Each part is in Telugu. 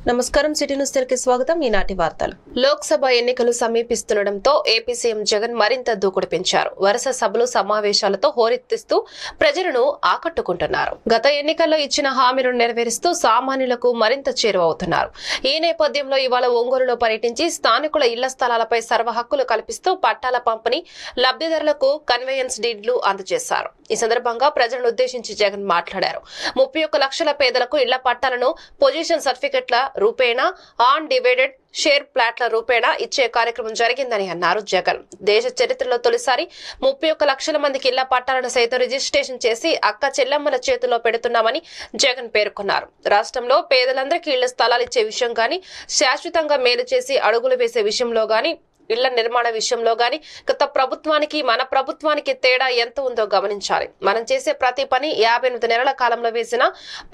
నమస్కారం సిటీ న్యూస్ కి స్వాగతం. ఈనాటి వార్తలు. లోక్సభ ఎన్నికలు సమీపిస్తుండటంతో ఏపీ సీఎం జగన్ మరింత దూకుడు పెంచారు. వరుస సభలు సమావేశాలతో హోరెత్తిస్తూ ప్రజలను ఆకట్టుకుంటున్నారు. గత ఎన్నికల్లో ఇచ్చిన హామీలను నెరవేరుస్తూ సామాన్యులకు మరింత చేరువవుతున్నారు. ఈ నేపథ్యంలో ఇవాళ ఒంగోలులో పర్యటించి స్థానికుల ఇళ్ల స్థలాలపై సర్వ హక్కులు కల్పిస్తూ పట్టాల పంపిణీ, లబ్ధిదారులకు కన్వేయన్స్ డీడ్లు అందజేశారు. ఈ సందర్భంగా ప్రజలను ఉద్దేశించి జగన్ మాట్లాడారు. 31 లక్షల పేదలకు ఇళ్ల పట్టాలను పొజిషన్ సర్టిఫికెట్ల రూపేణా, ఆన్ డివైడెడ్ షేర్ ప్లాట్ల రూపేణా ఇచ్చే కార్యక్రమం జరిగిందని అన్నారు జగన్. దేశ చరిత్రలో తొలిసారి 31 లక్షల మందికి ఇళ్ల పట్టాలను సైతం రిజిస్ట్రేషన్ చేసి అక్క చెల్లెమ్మల చేతుల్లో పెడుతున్నామని జగన్ పేర్కొన్నారు. రాష్ట్రంలో పేదలందరికీ ఇళ్ల స్థలాలు ఇచ్చే విషయం గాని, శాశ్వతంగా మేలు చేసి అడుగులు వేసే విషయంలో గాని, ఇళ్ల నిర్మాణ విషయంలో గాని గత ప్రభుత్వానికి మన ప్రభుత్వానికి తేడా ఎంత ఉందో గమనించాలి. మనం చేసే ప్రతి పని 58 నెలల కాలంలో వేసిన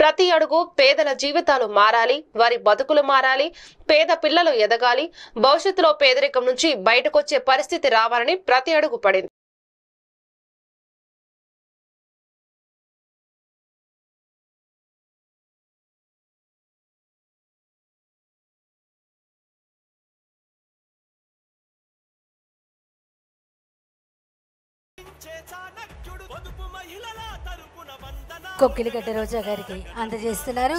ప్రతి అడుగు పేదల జీవితాలు మారాలి, వారి బతుకులు మారాలి, పేద పిల్లలు ఎదగాలి, భవిష్యత్తులో పేదరికం నుంచి బయటకొచ్చే పరిస్థితి రావాలని ప్రతి అడుగు పడింది. కొక్కిలిగడ్డ రోజా గారికి అందజేస్తున్నారు.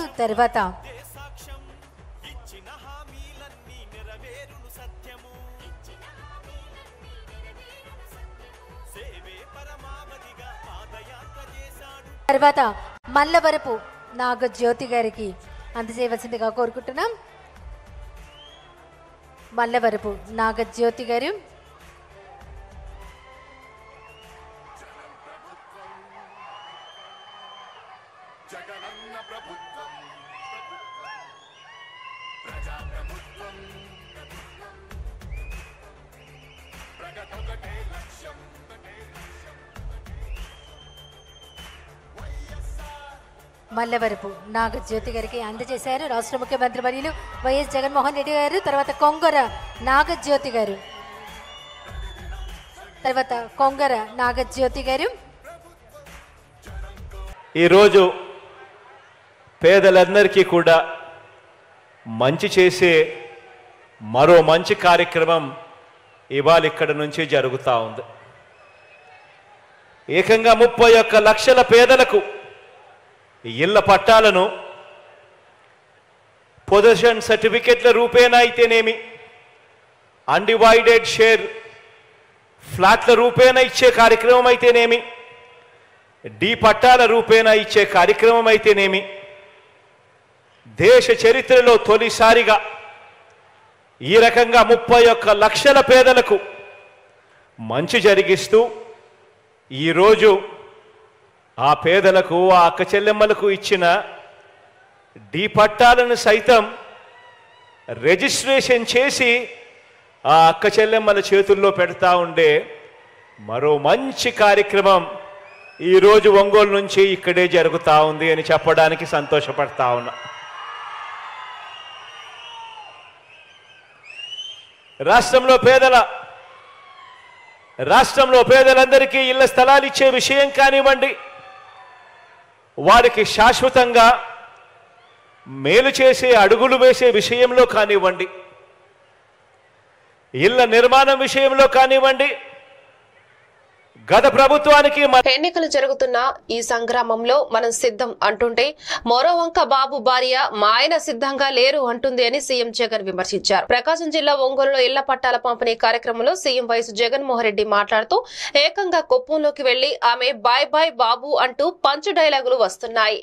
తర్వాత మల్లవరపు నాగజ్యోతి గారికి అందజేయవలసిందిగా కోరుకుంటున్నాం. మల్లవరపు నాగజ్యోతి గారు జగనన్న ప్రభుత్వం ప్రజా ప్రభుత్వం ప్రగతొకటే లక్ష్యం మల్లవరపు నాగజ్యోతి గారికి అందజేశారు రాష్ట్ర ముఖ్యమంత్రి వర్యులు వైఎస్ జగన్మోహన్ రెడ్డి గారు. తర్వాత కొంగర నాగజ్యోతి గారు. ఈరోజు పేదలందరికీ కూడా మంచి చేసే మరో మంచి కార్యక్రమం ఇవాళ ఇక్కడ నుంచి జరుగుతూ ఉంది. ఏకంగా 31 లక్షల పేదలకు ఇళ్ల పట్టాలను పొజిషన్ సర్టిఫికెట్ల రూపేణా అయితేనేమి, అన్డివైడెడ్ షేర్ ఫ్లాట్ల రూపేణా ఇచ్చే కార్యక్రమం అయితేనేమి, డి పట్టాల రూపేణా ఇచ్చే కార్యక్రమం అయితేనేమి, దేశ చరిత్రలో తొలిసారిగా ఈ రకంగా 31 లక్షల పేదలకు మంచి జరిగిస్తూ ఈరోజు ఆ పేదలకు, ఆ అక్క చెల్లెమ్మలకు ఇచ్చిన డి పట్టాలను సైతం రిజిస్ట్రేషన్ చేసి ఆ అక్క చెల్లెమ్మల చేతుల్లో పెడతా ఉండే మరో మంచి కార్యక్రమం ఈరోజు ఒంగోలు నుంచి ఇక్కడే జరుగుతూ ఉంది అని చెప్పడానికి సంతోషపడతా ఉన్నా. రాష్ట్రంలో పేదలందరికీ ఇళ్ల స్థలాలు ఇచ్చే విషయం కానివ్వండి, వారికి శాశ్వతంగా మేలు చేసే అడుగులు వేసే విషయంలో కానివ్వండి, ఇళ్ల నిర్మాణం విషయంలో కానివ్వండి, గత ప్రభుత్వానికి ఎన్నికలు జరుగుతున్న ఈ సంగ్రామంలో మనం సిద్ధం అంటుంటే మరో వంక బాబు భార్య మా ఆయన సిద్ధంగా లేరు అంటుంది అని సీఎం జగన్ విమర్శించారు. ప్రకాశం జిల్లా ఒంగోలులో ఇళ్ల పట్టాల పంపిణీ కార్యక్రమంలో సీఎం వైఎస్ జగన్మోహన్ రెడ్డి మాట్లాడుతూ ఏకంగా కుప్పంలోకి వెళ్లి ఆమె బాయ్ బాయ్ బాబు అంటూ పంచ్ డైలాగులు వస్తున్నాయి.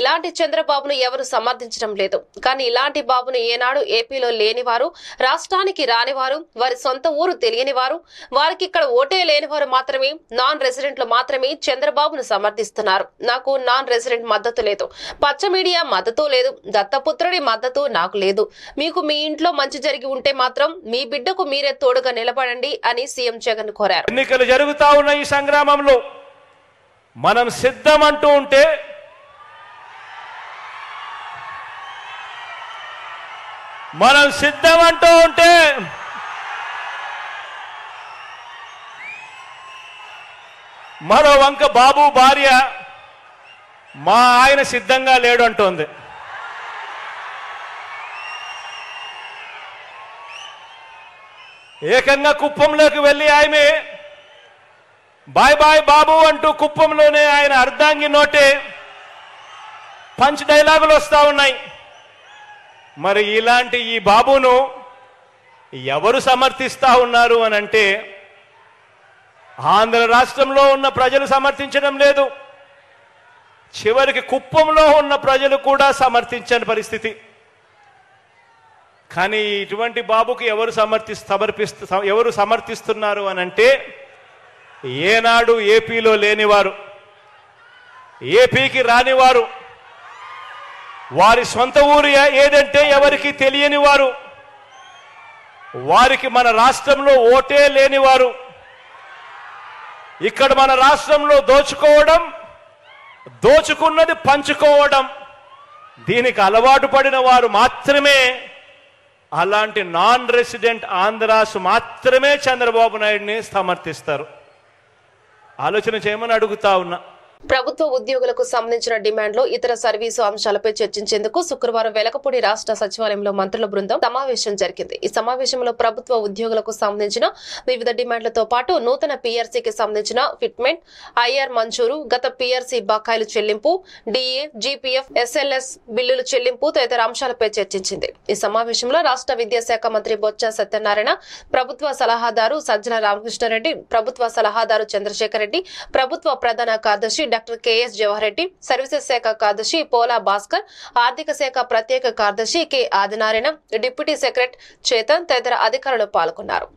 ఇలాంటి చంద్రబాబును ఎవరు సమర్థించడం లేదు. కానీ ఇలాంటి బాబును ఏనాడు ఏపీలో లేనివారు, రాష్ట్రానికి రానివారు, వారి సొంత ఊరు తెలియని వారు, వారికి ఇక్కడ ఓటే లేనివారు మాత్రమే, నాన్ రెసిడెంట్లు మాత్రమే చంద్రబాబును సమర్థిస్తున్నారు. నాకు నాన్ రెసిడెంట్ మద్దతు లేదు, పచ్చ మీడియా మద్దతు లేదు, దత్తపుత్రుడి మద్దతు నాకు లేదు. మీకు మీ ఇంట్లో మంచి జరిగి ఉంటే మాత్రం మీ బిడ్డకు మీరే తోడుగా నిలబడండి అని సీఎం జగన్ కోరారు. ఎన్నికలు జరుగుతా ఉన్న ఈ సంగ్రామంలో మనం సిద్ధం అంటూ ఉంటే మరో వంక బాబు భార్య మా ఆయన సిద్ధంగా లేడు అంటోంది. ఏకంగా కుప్పంలోకి వెళ్ళి ఆమె బాయ్ బాయ్ బాబు అంటూ కుప్పంలోనే ఆయన అర్ధాంగి నోటే పంచ్ డైలాగులు వస్తూ ఉన్నాయి. మరి ఇలాంటి ఈ బాబును ఎవరు సమర్థిస్తా ఉన్నారు అని అంటే ఆంధ్ర రాష్ట్రంలో ఉన్న ప్రజలు సమర్థించడం లేదు, చివరికి కుప్పంలో ఉన్న ప్రజలు కూడా సమర్థించని పరిస్థితి. కానీ ఇటువంటి బాబుకి ఎవరు సమర్థిస్తున్నారు అని అంటే ఏనాడు ఏపీలో లేనివారు, ఏపీకి రానివారు, వారి సొంత ఊరు ఏదంటే ఎవరికి తెలియని వారు, వారికి మన రాష్ట్రంలో ఓటే లేనివారు, ఇక్కడ మన రాష్ట్రంలో దోచుకోవడం, దోచుకున్నది పంచుకోవడం, దీనికి అలవాటు పడిన వారు మాత్రమే, అలాంటి నాన్ రెసిడెంట్ ఆంధ్రాస్ మాత్రమే చంద్రబాబు నాయుడిని సమర్థిస్తారు. ఆలోచన చేయమని అడుగుతా ఉన్నా. ప్రభుత్వ ఉద్యోగులకు సంబంధించిన డిమాండ్లు, ఇతర సర్వీసు అంశాలపై చర్చించేందుకు శుక్రవారం వెలకపూడి రాష్ట్ర సచివాలయంలో మంత్రుల బృందం సమావేశం జరిగింది. ఈ సమావేశంలో ప్రభుత్వ ఉద్యోగులకు సంబంధించిన వివిధ డిమాండ్లతో పాటు నూతన పీఆర్సీకి సంబంధించిన ఫిట్మెంట్, ఐఆర్ మంజూరు, గత పీఆర్సీ బకాయిలు చెల్లింపు, డిఏ, జీపీఎఫ్, ఎస్ఎల్ఎస్ బిల్లులు చెల్లింపు తదితర అంశాలపై చర్చించింది. ఈ సమావేశంలో రాష్ట్ర విద్యాశాఖ మంత్రి బొత్స సత్యనారాయణ, ప్రభుత్వ సలహాదారు సజ్జల రామకృష్ణారెడ్డి, ప్రభుత్వ సలహాదారు చంద్రశేఖర్ రెడ్డి, ప్రభుత్వ ప్రధాన కార్యదర్శి doctor KS Jawahar Reddy, services శాఖ కార్యదర్శి పోలా భాస్కర్, ఆర్థిక శాఖ ప్రత్యేక కార్యదర్శి K Adinarayana, deputy secretary Chetan తదితర అధికారులు పాల్గొన్నారు.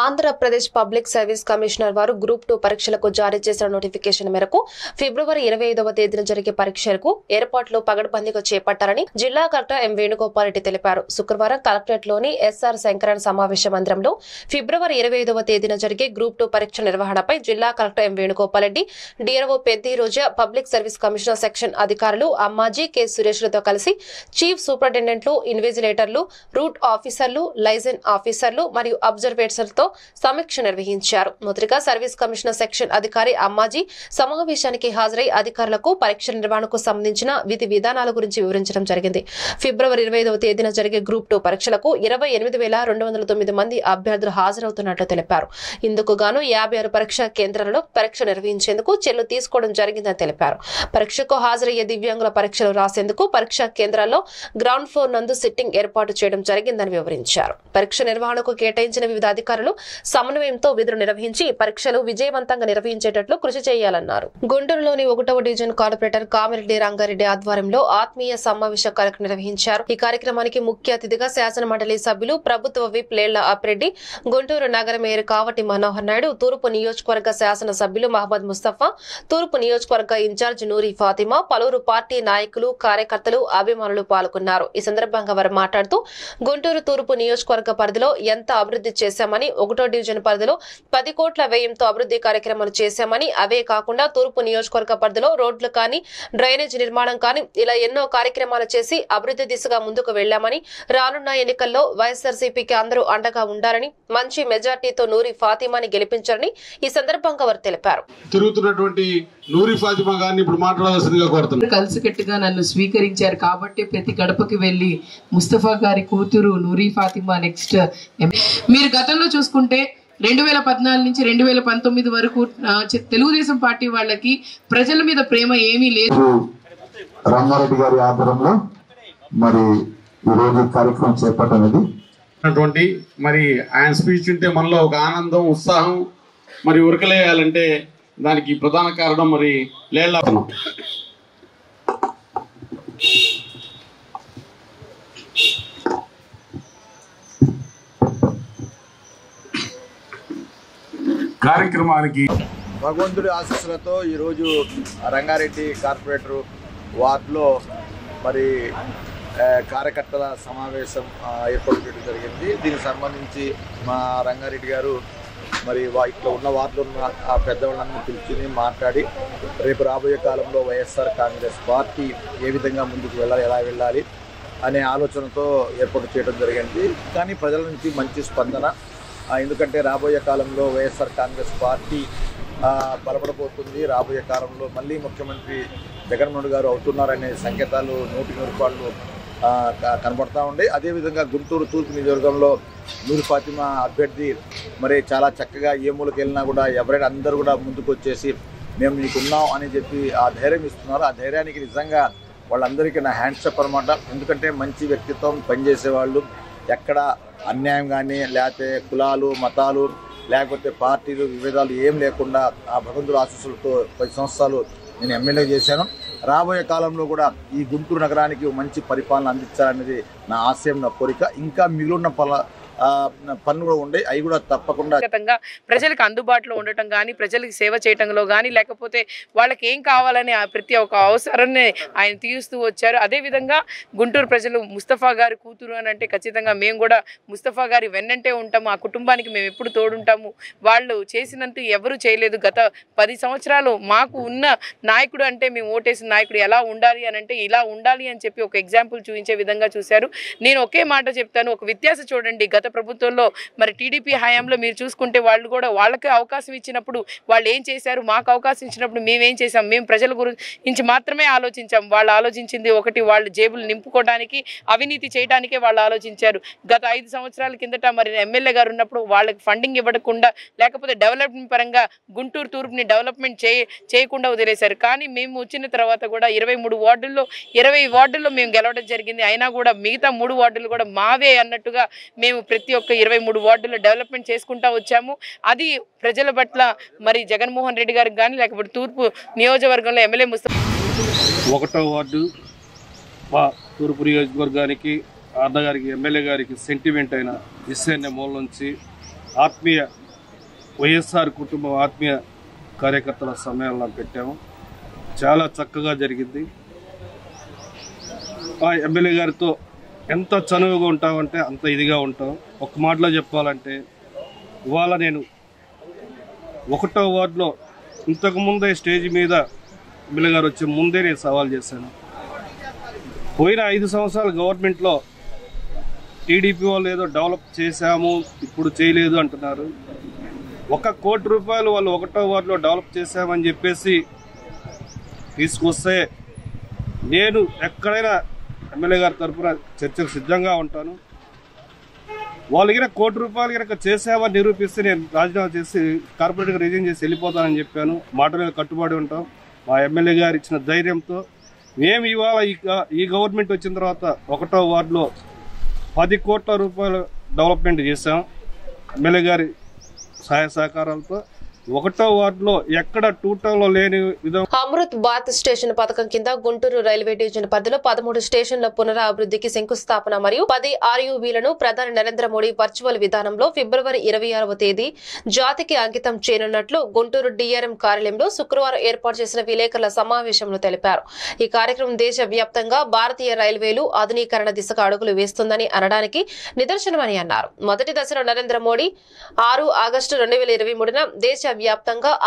ఆంధ్రప్రదేశ్ పబ్లిక్ సర్వీస్ కమిషనర్ వారు గ్రూప్ 2 పరీక్షలకు జారీ చేసిన నోటిఫికేషన్ మేరకు ఫిబ్రవరి 25వ తేదీన జరిగే పరీక్షలకు ఏర్పాట్లు పగడ్బందీగా చేపట్టాలని జిల్లా కలెక్టర్ ఎం వేణుగోపాల్ రెడ్డి తెలిపారు. శుక్రవారం కలెక్టరేట్ లోని ఎస్ఆర్ శంకరన్ సమావేశ మందిరంలో ఫిబ్రవరి 25వ తేదీన జరిగే గ్రూప్ 2 పరీక్ష నిర్వహణపై జిల్లా collector M Venugopal Reddy, DRO Peddi Roja, public service commissioner section అధికారులు అమ్మాజీ కె సురేష్లతో కలిసి చీఫ్ సూపరింటెండెంట్లు, ఇన్విజిలేటర్లు, రూట్ ఆఫీసర్లు, లైజన్ ఆఫీసర్లు మరియు అబ్జర్వేటర్లతో సమీక్ష నిర్వహించారు. మొదటిగా సర్వీస్ కమిషనర్ సెక్షన్ అధికారి అమ్మాజీ సమావేశానికి హాజరై అధికారులకు పరీక్ష నిర్వహణకు సంబంధించిన విధి విధానాల గురించి వివరించడం జరిగింది. ఫిబ్రవరి 25వ తేదీన జరిగే గ్రూప్ 2 పరీక్షలకు 28,209 మంది అభ్యర్థులు హాజరవుతున్నట్లు తెలిపారు. ఇందుకు గాను 56 పరీక్షా కేంద్రాలలో పరీక్ష నిర్వహించేందుకు చర్యలు తీసుకోవడం జరిగిందని తెలిపారు. పరీక్షకు హాజరయ్యే దివ్యాంగుల పరీక్షలు రాసేందుకు పరీక్షా కేంద్రాల్లో గ్రౌండ్ ఫ్లోర్ నందు సిట్టింగ్ ఏర్పాటు చేయడం జరిగిందని వివరించారు. పరీక్ష నిర్వహణకు కేటాయించిన వివిధ అధికారులు సమన్వయంతో విధులు నిర్వహించి పరీక్షలు విజయవంతంగా నిర్వహించేటట్లు కృషి చేయాలన్నారు. గుంటూరులోని 1వ డివిజన్ కార్పొరేటర్ కామిరెడ్డి రంగారెడ్డి ఆధ్వర్యంలో ఆత్మీయ సమావేశ కార్యక్రమం నిర్వహించారు. ఈ కార్యక్రమానికి ముఖ్య అతిథిగా శాసన మండలి సభ్యులు, ప్రభుత్వ విప్ లేళ్ల అప్రెడ్డి, గుంటూరు నగర మేయర్ కావటి మనోహర్ నాయుడు, తూర్పు నియోజకవర్గ శాసన సభ్యులు మహమ్మద్ ముస్తఫా, తూర్పు నియోజకవర్గ ఇన్ఛార్జ్ నూరి ఫాతిమా, పలువురు పార్టీ నాయకులు, కార్యకర్తలు, అభిమానులు పాల్గొన్నారు. ఈ సందర్భంగా వారు మాట్లాడుతూ గుంటూరు తూర్పు నియోజకవర్గ పరిధిలో ఎంత అభివృద్ధి చేశామని, 1వ డివిజన్ పరిధిలో 10 కోట్ల వ్యయంతో అభివృద్ధి కార్యక్రమాలు చేశామని, అవే కాకుండా తూర్పు నియోజకవర్గ పరిధిలో రోడ్లు కానీ, డ్రైనేజ్ నిర్మాణం కానీ ఇలా ఎన్నో కార్యక్రమాలు చేసి అభివృద్ధి దిశగా ముందుకు వెళ్లామని, రానున్న ఎన్నికల్లో వైఎస్ఆర్సీపీకి అందరూ అండగా ఉండాలని, మంచి మెజార్టీతో నూరి ఫాతిమాని గెలిపించారని ఈ సందర్భంగా వారు తెలిపారు. తిరుగుతున్నటువంటి నూరి ఫాతిమా గారిని ఇప్పుడు మాట్లాడాల్సిందిగా కోరుతున్నాను. కలిసికట్టుగా నన్ను స్వీకరించారు కాబట్టి ప్రతి గడపకి వెళ్లి ముస్తఫా గారి కూతురు నూరి ఫాతిమా నెక్స్ట్. మీరు గతంలో చూసుకుంటే 2014 నుంచి 2019 వరకు తెలుగుదేశం పార్టీ వాళ్ళకి ప్రజల మీద ప్రేమ ఏమీ లేదు. రంగారెడ్డి గారి ఆధ్వర్యంలో మరి ఈరోజు కార్యక్రమం చేపట్టనేది మరి ఆయన స్పీచ్ ఉంటే మనలో ఒక ఆనందం, ఉత్సాహం మరి ఉరకలేయాలంటే దానికి ప్రధాన కారణం మరి లేళ్ల కార్యక్రమానికి భగవంతుడి ఆశీస్సులతో ఈరోజు రంగారెడ్డి కార్పొరేటర్ వార్డులో మరి కార్యకర్తల సమావేశం ఏర్పాటు చేయడం జరిగింది. దీనికి సంబంధించి మా రంగారెడ్డి గారు మరి ఇట్లా ఉన్న వార్డులో ఉన్న ఆ పెద్దవాళ్ళని పిలుచుని మాట్లాడి రేపు రాబోయే కాలంలో వైఎస్ఆర్ కాంగ్రెస్ పార్టీ ఏ విధంగా ముందుకు వెళ్ళాలి, ఎలా వెళ్ళాలి అనే ఆలోచనతో ఏర్పాటు చేయడం జరిగింది. కానీ ప్రజల నుంచి మంచి స్పందన, ఎందుకంటే రాబోయే కాలంలో వైఎస్ఆర్ కాంగ్రెస్ పార్టీ బలపడబోతుంది. రాబోయే కాలంలో మళ్ళీ ముఖ్యమంత్రి జగన్మోహన్ గారు అవుతున్నారనే సంకేతాలు 100% కనబడతా ఉండే. అదేవిధంగా గుంటూరు తూర్పు నియోజకవర్గంలో నూరి ఫాతిమా అభ్యర్థి మరి చాలా చక్కగా ఏ మూలకి వెళ్ళినా కూడా ఎవరైనా అందరూ కూడా ముందుకు వచ్చేసి మేము మీకున్నాం అని చెప్పి ఆ ధైర్యం ఇస్తున్నారు. ఆ ధైర్యానికి నిజంగా వాళ్ళందరికీ నా హ్యాండ్సప్ అనమాట. ఎందుకంటే మంచి వ్యక్తిత్వం, పనిచేసేవాళ్ళు, ఎక్కడ అన్యాయం కానీ లేకపోతే కులాలు, మతాలు, లేకపోతే పార్టీలు, విభేదాలు ఏం లేకుండా ఆ భగవంతుడి ఆశీస్సులతో 10 సంవత్సరాలు నేను ఎమ్మెల్యే చేశాను. రాబోయే కాలంలో కూడా ఈ గుంటూరు నగరానికి మంచి పరిపాలన అందించాలనేది నా ఆశయం, నా కోరిక. ఇంకా మిగిలిన పనులు కూడా ఉండే, అవి కూడా తప్పకుండా ప్రజలకు అందుబాటులో ఉండటం కానీ, ప్రజలకు సేవ చేయటంలో కానీ, లేకపోతే వాళ్ళకి ఏం కావాలని ప్రతి ఒక్క అవసరాన్ని ఆయన తీరుస్తూ వచ్చారు. అదేవిధంగా గుంటూరు ప్రజలు ముస్తఫా గారి కూతురు అని అంటే ఖచ్చితంగా మేము కూడా ముస్తఫా గారి వెన్నంటే ఉంటాము. ఆ కుటుంబానికి మేము ఎప్పుడు తోడుంటాము. వాళ్ళు చేసినంత ఎవరు చేయలేదు. గత 10 సంవత్సరాలు మాకు ఉన్న నాయకుడు అంటే మేము ఓటేసిన నాయకుడు ఎలా ఉండాలి అని అంటే ఇలా ఉండాలి అని చెప్పి ఒక ఎగ్జాంపుల్ చూపించే విధంగా చూశారు. నేను ఒకే మాట చెప్తాను, ఒక వ్యత్యాస చూడండి. గత ప్రభుత్వంలో మరి టీడీపీ హయాంలో మీరు చూసుకుంటే వాళ్ళు కూడా వాళ్ళకి అవకాశం ఇచ్చినప్పుడు వాళ్ళు ఏం చేశారు, మాకు అవకాశం ఇచ్చినప్పుడు మేమేం చేసాం, మేము ప్రజల గురించి మాత్రమే ఆలోచించాం. వాళ్ళు ఆలోచించింది ఒకటి, వాళ్ళు జేబులు నింపుకోవడానికి, అవినీతి చేయడానికే వాళ్ళు ఆలోచించారు. గత 5 సంవత్సరాల కిందట మరి ఎమ్మెల్యే గారు ఉన్నప్పుడు వాళ్ళకి ఫండింగ్ ఇవ్వకుండా, లేకపోతే డెవలప్మెంట్ పరంగా గుంటూరు తూర్పుని డెవలప్మెంట్ చేయకుండా వదిలేశారు. కానీ మేము వచ్చిన తర్వాత కూడా 23 వార్డుల్లో 20 వార్డుల్లో మేము గెలవడం జరిగింది. అయినా కూడా మిగతా 3 వార్డులు కూడా మావే అన్నట్టుగా మేము ప్రతి ఒక్క 23 వార్డుల్లో డెవలప్మెంట్ చేసుకుంటా వచ్చాము. అది ప్రజల పట్ల మరి జగన్మోహన్ రెడ్డి గారికి కానీ, లేకపోతే తూర్పు నియోజకవర్గంలో ఎమ్మెల్యే ముస్తఫా 1వ వార్డు మా తూర్పు నియోజకవర్గానికి అన్నగారికి, ఎమ్మెల్యే గారికి సెంటిమెంట్ అయిన ఎస్ఎన్ఏ మూల నుంచి ఆత్మీయ వైఎస్ఆర్ కుటుంబం ఆత్మీయ కార్యకర్తల సమ్మేళనం పెట్టాము. చాలా చక్కగా జరిగింది. ఆ ఎమ్మెల్యే గారితో ఎంత చనువుగా ఉంటామంటే అంత ఇదిగా ఉంటాం. ఒక మాటలో చెప్పాలంటే ఇవాళ నేను 1వ వార్డులో ఇంతకుముందే స్టేజ్ మీద ఎమ్మెల్యే గారు వచ్చే ముందే నేను సవాల్ చేశాను. పోయిన 5 సంవత్సరాల గవర్నమెంట్లో టీడీపీ వాళ్ళు ఏదో డెవలప్ చేశాము, ఇప్పుడు చేయలేదు అంటున్నారు. 1 కోటి రూపాయలు వాళ్ళు 1వ వార్డులో డెవలప్ చేశామని చెప్పేసి తీసుకొస్తే నేను ఎక్కడైనా ఎమ్మెల్యే గారి తరఫున చర్చకు సిద్ధంగా ఉంటాను. వాళ్ళకి 1 కోటి రూపాయలు కనుక చేసామని నిరూపిస్తే నేను రాజీనామా చేసి కార్పొరేట్గా రిజైన్ చేసి వెళ్ళిపోతానని చెప్పాను. మాట మీద కట్టుబడి ఉంటాం. మా ఎమ్మెల్యే గారు ఇచ్చిన ధైర్యంతో మేము ఇవాళ ఈ గవర్నమెంట్ వచ్చిన తర్వాత 1వ వార్డులో 10 కోట్ల రూపాయలు డెవలప్మెంట్ చేశాం. ఎమ్మెల్యే గారి సహాయ సహకారాలతో 1వ వార్డులో ఎక్కడ 2 టౌన్లో లేని విధంగా అమృత్ భారత్ స్టేషన్ పథకం కింద గుంటూరు రైల్వే డివిజన్ పరిధిలో 13 స్టేషన్ల పునరాభివృద్ధికి శంకుస్థాపన మరియు 10 RUVలను ప్రధాని నరేంద్ర మోడీ వర్చువల్ విధానంలో ఫిబ్రవరి 26వ తేదీ జాతికి అంకితం చేయనున్నట్లు గుంటూరు DRM కార్యాలయంలో శుక్రవారం ఏర్పాటు చేసిన విలేకరుల సమావేశంలో తెలిపారు. ఈ కార్యక్రమం దేశవ్యాప్తంగా భారతీయ రైల్వేలు ఆధునీకరణ దిశగా అడుగులు వేస్తుందని అనడానికి నిదర్శనమని అన్నారు. మొదటి దశలో నరేంద్ర మోడీ 6 ఆగస్టు 2023న దేశవ్యాప్తంగా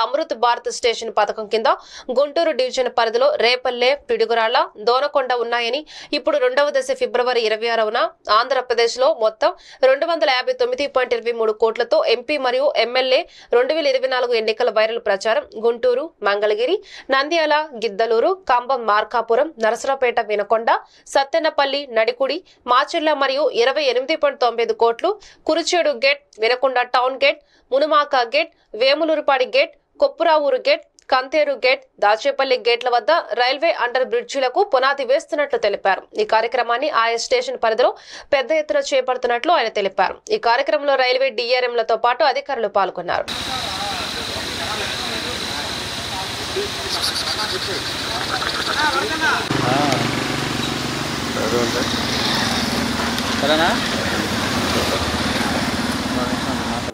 అమృత్ భారత్ స్టేషన్ పథకం కింద గుంటూరు డివిజన్ పరిధిలో రేపల్లె, పిడుగురాళ్ల, దోనకొండ ఉన్నాయని, ఇప్పుడు 2వ దశ ఫిబ్రవరి 26న ఆంధ్రప్రదేశ్లో మొత్తం 259.23 కోట్లతో ఎంపీ మరియు ఎమ్మెల్యే 2024 ఎన్నికల వైరల్ ప్రచారం గుంటూరు, మంగళగిరి, నంద్యాల, గిద్దలూరు, కంబం, మార్కాపురం, నరసరావుపేట, వినకొండ, సత్తెనపల్లి, నడికుడి, మాచెర్ల మరియు 28.95 కోట్లు, Kurichedu gate, Vinukonda town gate, Munumaka gate, Vemulurupadi gate, Koppuravuru gate, Kanteru gate, Dachepalli గేట్ల వద్ద రైల్వే అండర్ బ్రిడ్జిలకు పునాది వేస్తున్నట్లు తెలిపారు. ఈ కార్యక్రమాన్ని ఆయా స్టేషన్ పరిధిలో పెద్ద ఎత్తున చేపడుతున్నట్లు ఆయన తెలిపారు. ఈ కార్యక్రమంలో రైల్వే DRMలతో పాటు అధికారులు పాల్గొన్నారు.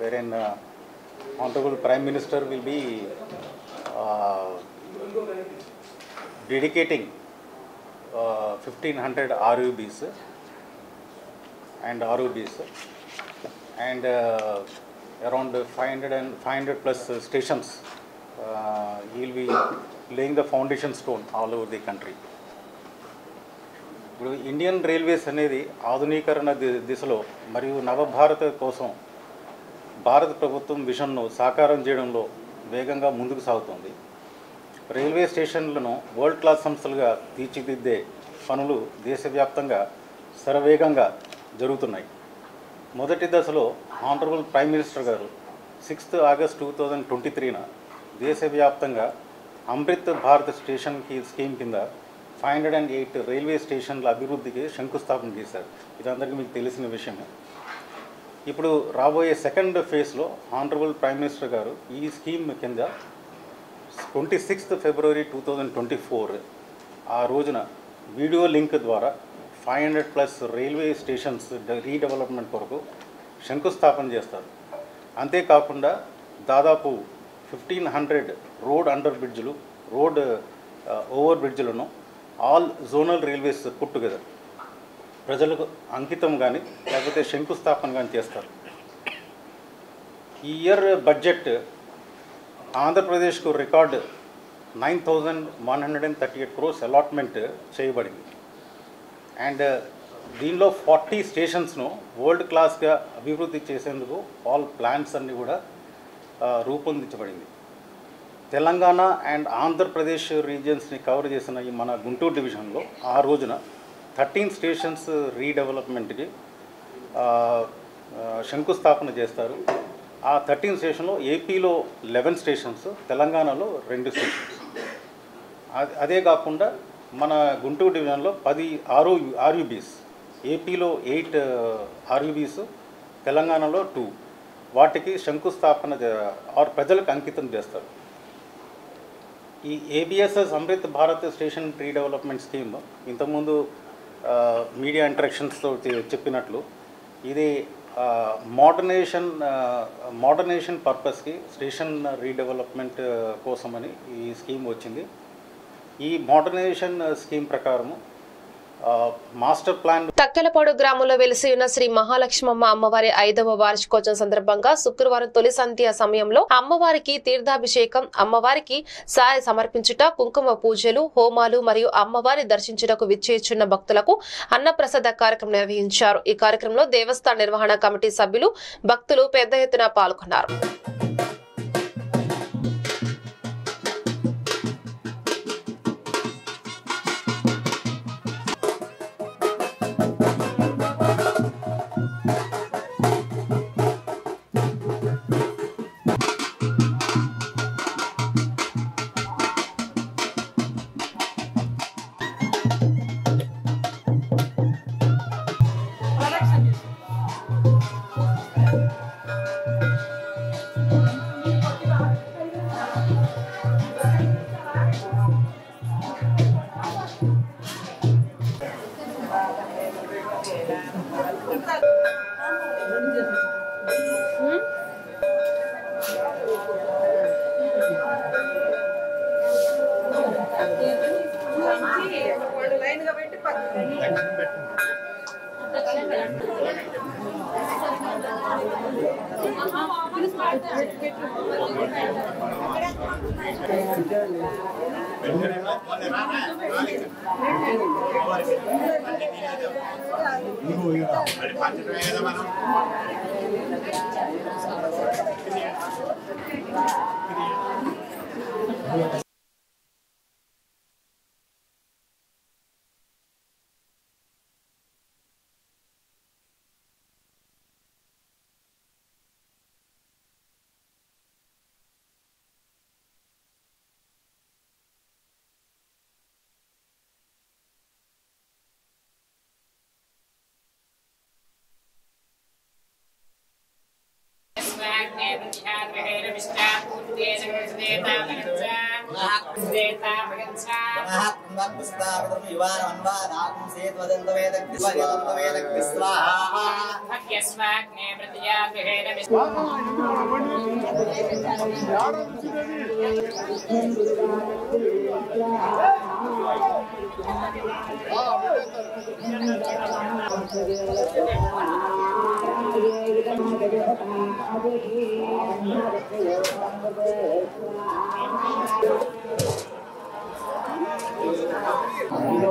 Wherein Honorable Prime Minister will be dedicating 1500 RUBs and around 500 plus stations. He will be laying the foundation stone all over the country. ఇప్పుడు ఇండియన్ రైల్వేస్ అనేది ఆధునీకరణ దిశలో మరియు నవభారత కోసం భారత ప్రభుత్వం విజన్ను సాకారం చేయడంలో వేగంగా ముందుకు సాగుతుంది. రైల్వే స్టేషన్లను వరల్డ్ క్లాస్ సంస్థలుగా తీర్చిదిద్దే పనులు దేశవ్యాప్తంగా శరవేగంగా జరుగుతున్నాయి. మొదటి దశలో ఆనరబుల్ ప్రైమ్ మినిస్టర్ గారు 6 ఆగస్టు 2023న దేశవ్యాప్తంగా అమృత్ భారత్ స్టేషన్ స్కీమ్ కింద 508 రైల్వే స్టేషన్ల అభివృద్ధికి శంకుస్థాపన చేశారు. ఇదందరికీ మీకు తెలిసిన విషయమే. ఇప్పుడు రాబోయే సెకండ్ ఫేజ్లో ఆనరబుల్ ప్రైమ్ మినిస్టర్ గారు ఈ స్కీమ్ కింద 26 ఫిబ్రవరి 2024 ఆ రోజున వీడియో లింక్ ద్వారా 500 ప్లస్ రైల్వే స్టేషన్స్ రీడెవలప్మెంట్ కొరకు శంకుస్థాపన చేస్తారు. అంతేకాకుండా దాదాపు 1500 రోడ్ అండర్ బ్రిడ్జ్లు, రోడ్ ఓవర్ బ్రిడ్జ్లను all zonal railways put together ప్రజలకు అంకితం కానీ లేకపోతే శంకుస్థాపన కానీ చేస్తారు. ఈ ఇయర్ బడ్జెట్ ఆంధ్రప్రదేశ్కు రికార్డు 9138 crores అలాట్మెంట్ చేయబడింది. అండ్ దీనిలో 40 స్టేషన్స్ను వరల్డ్ క్లాస్గా అభివృద్ధి చేసేందుకు ఆల్ ప్లాన్స్ అన్నీ కూడా రూపొందించబడింది. తెలంగాణ అండ్ ఆంధ్రప్రదేశ్ రీజియన్స్ని కవర్ చేసిన ఈ మన గుంటూరు డివిజన్లో ఆ రోజున 13 స్టేషన్స్ రీడెవలప్మెంట్కి శంకుస్థాపన చేస్తారు. ఆ 13 స్టేషన్లో ఏపీలో 11 స్టేషన్స్, తెలంగాణలో 2 స్టేషన్స్. అదే కాకుండా మన గుంటూరు డివిజన్లో 10 RUBs, ఏపీలో 8 RUBs, తెలంగాణలో 2 వాటికి శంకుస్థాపన ప్రజలకు అంకితం చేస్తారు. ఈ ABSS Amrit Bharat station redevelopment scheme ఇంతకుముందు మీడియా ఇంటరాక్షన్స్తో చెప్పినట్లు ఇది మోడర్నైజేషన్ పర్పస్కి స్టేషన్ రీడెవలప్మెంట్ కోసమని ఈ స్కీమ్ వచ్చింది. ఈ మోడర్నైజేషన్ స్కీమ్ ప్రకారము మాస్టర్ ప్లాన్ తక్కెలపాడు గ్రామంలో వెలిసి ఉన్న శ్రీ మహాలక్ష్మమ్మ అమ్మవారి 5వ వార్షికోత్సవం సందర్భంగా శుక్రవారం తొలి సంధ్య సమయంలో అమ్మవారికి తీర్థాభిషేకం, అమ్మవారికి సాయ సమర్పించుట, కుంకుమ పూజలు, హోమాలు మరియు అమ్మవారి దర్శించుటకు విచ్చేస్తున్న భక్తులకు అన్నప్రసాద కార్యక్రమం నిర్వహించారు. ఈ కార్యక్రమంలో దేవస్థాన నిర్వహణ కమిటీ సభ్యులు, భక్తులు పెద్ద ఎత్తున పాల్గొన్నారు.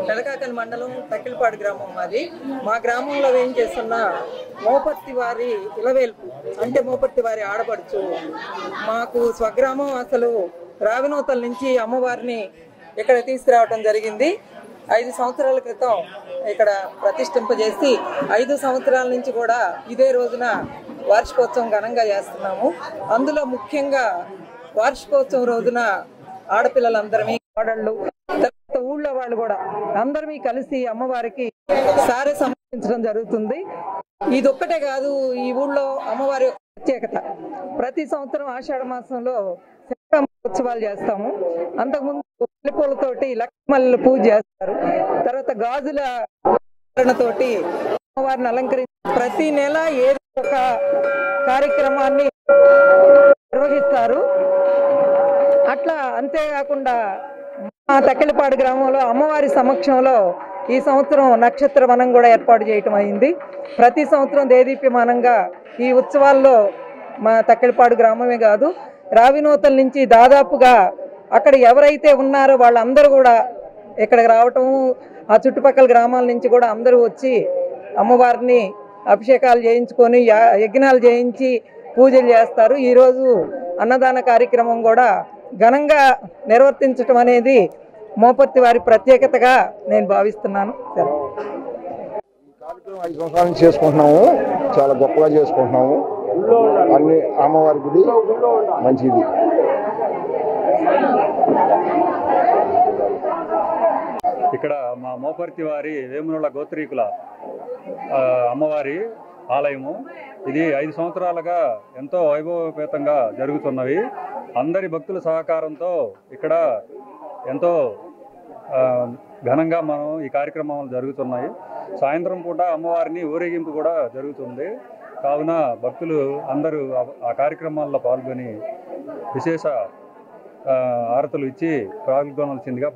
పెదకాకని మండలం తక్కిలపాడు గ్రామం మాది. మా గ్రామంలో ఏం చేస్తున్న మోపర్తి వారి ఇలవేల్పు అంటే మోపర్తి వారి ఆడపడుచు. మాకు స్వగ్రామం అసలు రావినూతల నుంచి అమ్మవారిని ఇక్కడ తీసుకురావడం జరిగింది. 5 సంవత్సరాల క్రితం ఇక్కడ ప్రతిష్ఠింపజేసి 5 సంవత్సరాల నుంచి కూడా ఇదే రోజున వార్షికోత్సవం ఘనంగా చేస్తున్నాము. అందులో ముఖ్యంగా వార్షికోత్సవం రోజున ఆడపిల్లలందరినీ ఆడళ్ళు ఊళ్ళో వాళ్ళు కూడా అందరినీ కలిసి అమ్మవారికి సారె సమర్పించడం జరుగుతుంది. ఇదొక్కటే కాదు, ఈ ఊళ్ళో అమ్మవారి ప్రత్యేకత. ప్రతి సంవత్సరం ఆషాఢ మాసంలో ఉత్సవాలు చేస్తాము. అంతకుముందు పూలతోటి లక్ష్మీమల్లెల పూజ చేస్తారు. తర్వాత గాజుల తోటి అమ్మవారిని అలంకరించి ప్రతి నెల ఏదో ఒక కార్యక్రమాన్ని నిర్వహిస్తారు. అట్లా అంతేకాకుండా మా తక్కిలపాడు గ్రామంలో అమ్మవారి సమక్షంలో ఈ సంవత్సరం నక్షత్ర వనం కూడా ఏర్పాటు చేయటం అయింది. ప్రతి సంవత్సరం దేదీప్యమానంగా ఈ ఉత్సవాల్లో మా తక్కిలపాడు గ్రామమే కాదు, రావినూతల నుంచి దాదాపుగా అక్కడ ఎవరైతే ఉన్నారో వాళ్ళందరూ కూడా ఇక్కడికి రావటం, ఆ చుట్టుపక్కల గ్రామాల నుంచి కూడా అందరూ వచ్చి అమ్మవారిని అభిషేకాలు చేయించుకొని యజ్ఞాలు చేయించి పూజలు చేస్తారు. ఈరోజు అన్నదాన కార్యక్రమం కూడా ఘనంగా నిర్వర్తించడం అనేది మోపర్తి వారి ప్రత్యేకతగా నేను భావిస్తున్నాను. కార్యక్రమం 5 సంవత్సరాల నుంచి చేసుకుంటున్నాము. చాలా గొప్పగా చేసుకుంటున్నాము. అన్ని అమ్మవారి గుడి మంచిది. ఇక్కడ మా మోపర్తి వారి వేమునోళ్ళ గోత్రీకుల అమ్మవారి ఆలయము. ఇది 5 సంవత్సరాలుగా ఎంతో వైభవపేతంగా జరుగుతున్నవి. అందరి భక్తుల సహకారంతో ఇక్కడ ఎంతో ఘనంగా మనం ఈ కార్యక్రమాలు జరుగుతున్నాయి. సాయంత్రం పూట అమ్మవారిని ఊరేగింపు కూడా జరుగుతుంది. కావున భక్తులు అందరూ ఆ కార్యక్రమాల్లో పాల్గొని విశేష హారతులు ఇచ్చి పాల్గొనాల్సిందిగా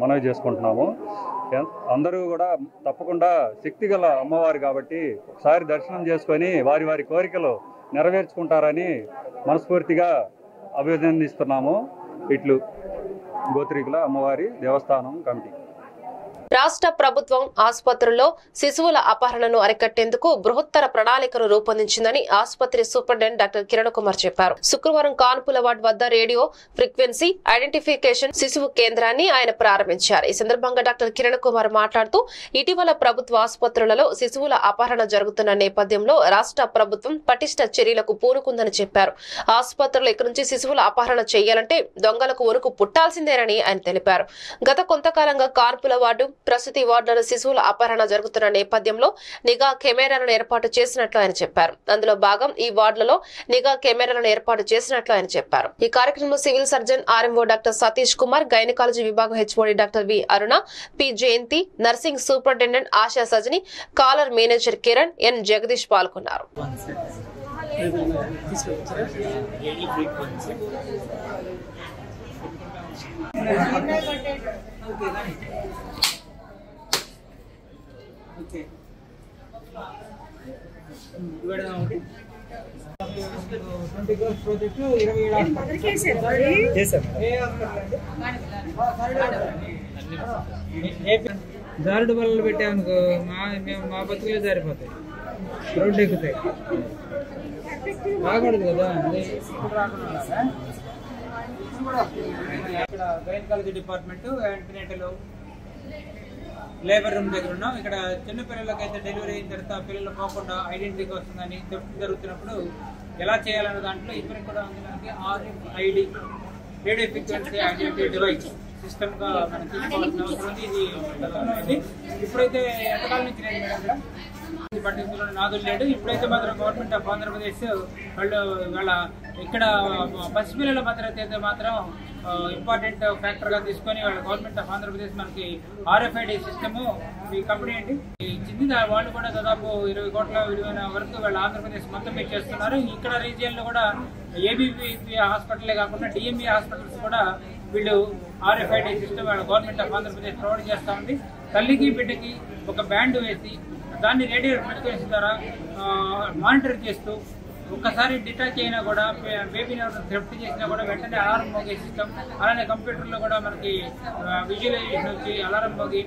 మనవి చేసుకుంటున్నాము. అందరూ కూడా తప్పకుండా శక్తిగల అమ్మవారు కాబట్టి ఒకసారి దర్శనం చేసుకొని వారి వారి కోరికలు నెరవేర్చుకుంటారని మనస్ఫూర్తిగా అభినందిస్తున్నాము. ఇట్లు గోత్రీకుల అమ్మవారి దేవస్థానం కమిటీ. రాష్ట్ర ప్రభుత్వం ఆసుపత్రుల్లో శిశువుల అపహరణను అరికట్టేందుకు బృహత్తర ప్రణాళికను రూపొందించిందని ఆసుపత్రి సూపరింటెండెంట్ డాక్టర్ కిరణ్ కుమార్ చెప్పారు. శుక్రవారం కాన్పుల వార్డ్ వద్ద రేడియో ఫ్రీక్వెన్సీ ఐడెంటిఫికేషన్ శిశువు కేంద్రాన్ని ఆయన ప్రారంభించారు. ఈ సందర్భంగా డాక్టర్ కిరణ్ కుమార్ మాట్లాడుతూ ఇటీవల ప్రభుత్వ ఆసుపత్రులలో శిశువుల అపహరణ జరుగుతున్న నేపథ్యంలో రాష్ట్ర ప్రభుత్వం పటిష్ట చర్యలకు పూనుకుందని చెప్పారు. ఆసుపత్రులు ఇక్కడి నుంచి శిశువుల అపహరణ చేయాలంటే దొంగలకు వణుకు పుట్టాల్సిందేనని ఆయన తెలిపారు. గత కొంతకాలంగా కాన్పుల వార్డు ప్రసూతి వార్డులలో శిశువుల అపహరణ జరుగుతున్న నేపథ్యంలో నిఘా కెమెరాలను ఏర్పాటు చేసినట్లు ఆయన చెప్పారు. అందులో భాగం ఈ వార్డులలో నిఘా కెమెరాలను ఏర్పాటు చేసినట్లు ఆయన చెప్పారు. ఈ కార్యక్రమంలో civil surgeon RMO doctor Satish Kumar, gynaecology విభాగం HOD doctor V Aruna, P Jayanti, nursing superintendent Asha Sajani, caller manager Kiran, N Jagadish పాల్గొన్నారు. జారుడు బల్లలు పెట్టామనుకో మేము మా బతుకులే జారిపోతాయి, రోడ్డు ఎక్కుతాయి, రాకూడదు కదా. ఇక్కడ gynaecology department, antenatal, labour room దగ్గర ఉన్నాం. ఇక్కడ చిన్న పిల్లలకైతే డెలివరీ అయిన తర్వాత పిల్లలు పోకుండా ఐడెంటిటీ వస్తుందని జరుగుతున్నప్పుడు ఎలా చేయాలన్న దాంట్లో ఇప్పటికి కూడా మనకి RFID radio frequency identity device system గా మనం తీసుకోవాల్సిన అవసరం ఉంది. ఇది ఇప్పుడైతే ఎంతకాలం నుంచి లేదు మేడం, పట్టించులో నాదులు లేడు. ఇప్పుడైతే మాత్రం గవర్నమెంట్ ఆఫ్ ఆంధ్రప్రదేశ్ వాళ్ళ ఇక్కడ పసిపిల్లల భద్రత అయితే మాత్రం ఇంపార్టెంట్ ఫ్యాక్టర్ గా తీసుకొని వాళ్ళ గవర్నమెంట్ ఆఫ్ ఆంధ్రప్రదేశ్ మనకి RFID సిస్టమ్ ఈ కంపెనీ అండి ఇచ్చింది. వాళ్ళు కూడా దాదాపు 20 కోట్ల విలువైన వరకు వాళ్ళ ఆంధ్రప్రదేశ్ మొత్తం మీద చేస్తున్నారు. ఇక్కడ రీజియన్ లో కూడా ABP హాస్పిటలే కాకుండా DME హాస్పిటల్స్ కూడా వీళ్ళు RFID సిస్టమ్ వాళ్ళ గవర్నమెంట్ ఆఫ్ ఆంధ్రప్రదేశ్ ప్రొవైడ్ చేస్తూ ఉంది. తల్లికి బిడ్డకి ఒక బ్యాండ్ వేసి దాన్ని రేడియో ఫ్రీక్వెన్సీ ద్వారా మానిటర్ చేస్తూ ఒక్కసారి డిటాచ్ అయినా కూడా బేబీని థ్రెఫ్ట్ చేసినా కూడా వెంటనే అలారం మోగే సిస్టమ్, అలానే కంప్యూటర్లో కూడా మనకి విజువలైజేషన్ వచ్చి అలారం మోగి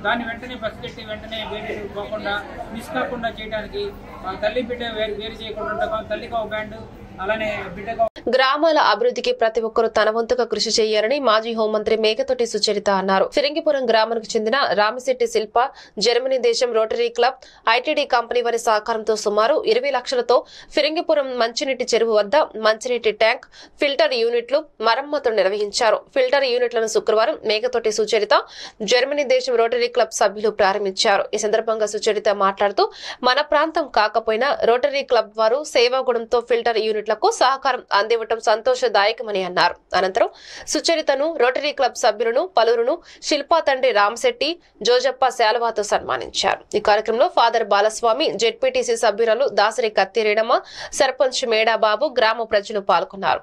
దాన్ని వెంటనే పసిగట్టి వెంటనే బేబీ పోకుండా మిస్ కాకుండా చేయడానికి తల్లి బిడ్డ వేరు చేయకుండా ఉంటాం. తల్లికి ఒక బ్యాండ్, అలానే బిడ్డగా. గ్రామాల అభివృద్ధికి ప్రతి ఒక్కరూ తన వంతుగా కృషి చేయాలని మాజీ హోంమంత్రి మేకతోటి సుచరిత అన్నారు. ఫిరంగిపురం గ్రామానికి చెందిన రామిశెట్టి శిల్ప, జర్మనీ దేశం రోటరీ క్లబ్, ఐటీడీ కంపెనీ వారి సహకారంతో సుమారు 20 లక్షలతో ఫిరంగిపురం మంచినీటి చెరువు వద్ద మంచినీటి ట్యాంక్, ఫిల్టర్ యూనిట్లు మరమ్మతులు నిర్వహించారు. ఫిల్టర్ యూనిట్లను శుక్రవారం మేకతోటి సుచరిత, జర్మనీ దేశం రోటరీ క్లబ్ సభ్యులు ప్రారంభించారు. ఈ సందర్భంగా సుచరిత మాట్లాడుతూ మన ప్రాంతం కాకపోయినా రోటరీ క్లబ్ వారు సేవాగుణంతో ఫిల్టర్ యూనిట్లకు సహకారం అందివ్వటం సంతోషదాయకమని అన్నారు. అనంతరం సుచరితను, రోటరీ క్లబ్ సభ్యులను, పలువురును శిల్పా తండ్రి రామశెట్టి, జోజప్ప శాలువాతో సన్మానించారు. ఈ కార్యక్రమంలో ఫాదర్ బాలస్వామి, జెడ్పీటీసీ సభ్యురాలు దాసరి కత్తిరేడమ్మ, సర్పంచ్ మేడాబాబు, గ్రామ ప్రజలు పాల్గొన్నారు.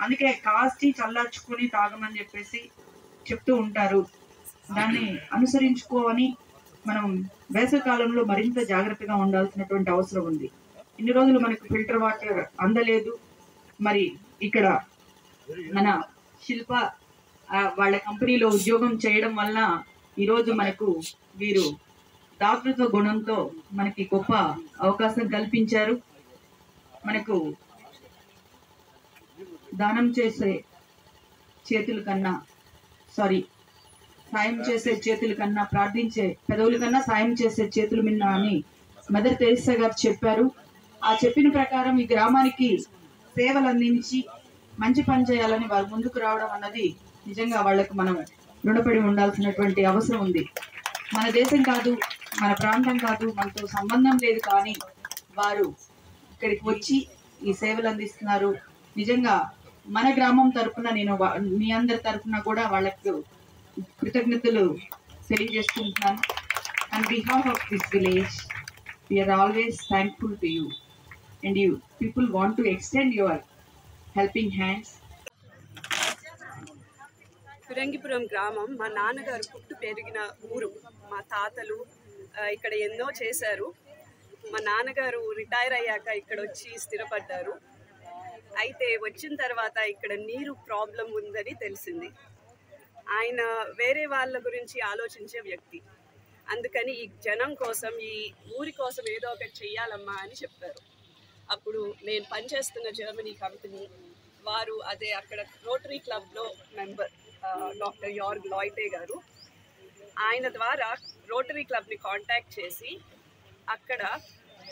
అందుకే కాస్టి చల్లార్చుకుని తాగమని చెప్పేసి చెప్తూ ఉంటారు. దాన్ని అనుసరించుకోవని మనం వేసవికాలంలో మరింత జాగ్రత్తగా ఉండాల్సినటువంటి అవసరం ఉంది. ఇన్ని రోజులు మనకు ఫిల్టర్ వాటర్ అందలేదు. మరి ఇక్కడ మన శిల్ప వాళ్ళ కంపెనీలో ఉద్యోగం చేయడం వల్ల ఈరోజు మనకు వీరు దాతృత్వ గుణంతో మనకి గొప్ప అవకాశం కల్పించారు. మనకు దానం చేసే చేతుల కన్నా సాయం చేసే చేతుల కన్నా, ప్రార్థించే పెదవుల కన్నా సాయం చేసే చేతులు మిన్న అని మదర్ తెరెసా గారు చెప్పారు. ఆ చెప్పిన ప్రకారం ఈ గ్రామానికి సేవలు అందించి మంచి పని చేయాలని వారు ముందుకు రావడం అన్నది నిజంగా వాళ్లకు మనం రుణపడి ఉండాల్సినటువంటి అవసరం ఉంది. మన దేశం కాదు, మన ప్రాంతం కాదు, మనతో సంబంధం లేదు, కానీ వారు ఇక్కడికి వచ్చి ఈ సేవలు అందిస్తున్నారు. నిజంగా మన గ్రామం తరఫున నేను మీ అందరి తరఫున కూడా వాళ్ళకు కృతజ్ఞతలు తెలియజేసుకుంటున్నాను. On behalf of this village, we are always thankful to you, and you people want to extend your helping hands. Phirangipuram గ్రామం మా నాన్నగారు పుట్టు పెరిగిన ఊరు. మా తాతలు ఇక్కడ ఎన్నో చేశారు. మా నాన్నగారు రిటైర్ అయ్యాక ఇక్కడ వచ్చి స్థిరపడ్డారు. అయితే వచ్చిన తర్వాత ఇక్కడ నీరు ప్రాబ్లం ఉందని తెలిసింది. ఆయన వేరే వాళ్ళ గురించి ఆలోచించే వ్యక్తి. అందుకని ఈ జనం కోసం, ఈ ఊరి కోసం ఏదో ఒకటి చెయ్యాలమ్మా అని చెప్పారు. అప్పుడు నేను పనిచేస్తున్న జర్మనీ కంపెనీ వారు అదే అక్కడ రోటరీ క్లబ్లో మెంబర్ డాక్టర్ యార్గ్ లాయిటే గారు, ఆయన ద్వారా రోటరీ క్లబ్ని కాంటాక్ట్ చేసి అక్కడ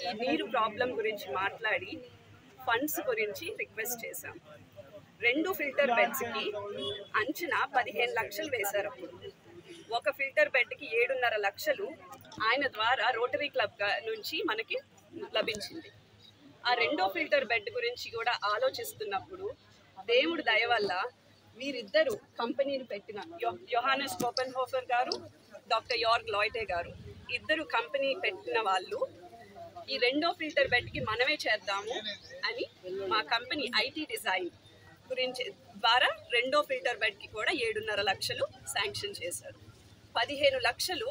ఈ నీరు ప్రాబ్లం గురించి మాట్లాడి ఫండ్స్ గురించి రిక్వెస్ట్ చేశాం. 2 ఫిల్టర్ బెడ్స్కి అంచనా 15 లక్షలు వేశారు. అప్పుడు ఒక ఫిల్టర్ బెడ్కి 7.5 లక్షలు ఆయన ద్వారా రోటరీ క్లబ్ నుంచి మనకి లభించింది. ఆ 2వ ఫిల్టర్ బెడ్ గురించి కూడా ఆలోచిస్తున్నప్పుడు దేవుడి దయ వల్ల వీరిద్దరు కంపెనీని పెట్టిన యోహానెస్ కోపెన్హోఫర్ గారు, డాక్టర్ యార్గ్ లాయిటే గారు ఇద్దరు కంపెనీ పెట్టిన వాళ్ళు ఈ 2వ ఫిల్టర్ బెడ్కి మనమే చేద్దాము అని మా కంపెనీ ఐటీ డిజైన్ గురించి ద్వారా 2వ ఫిల్టర్ బెడ్కి కూడా 7.5 లక్షలు శాంక్షన్ చేశారు. 15 లక్షలు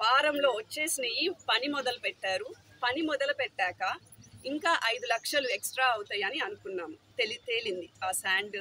వారంలో వచ్చేసినవి పని మొదలు పెట్టారు. పని మొదలు పెట్టాక ఇంకా 5 లక్షలు ఎక్స్ట్రా అవుతాయని అనుకున్నాము. తేలింది ఆ శాండ్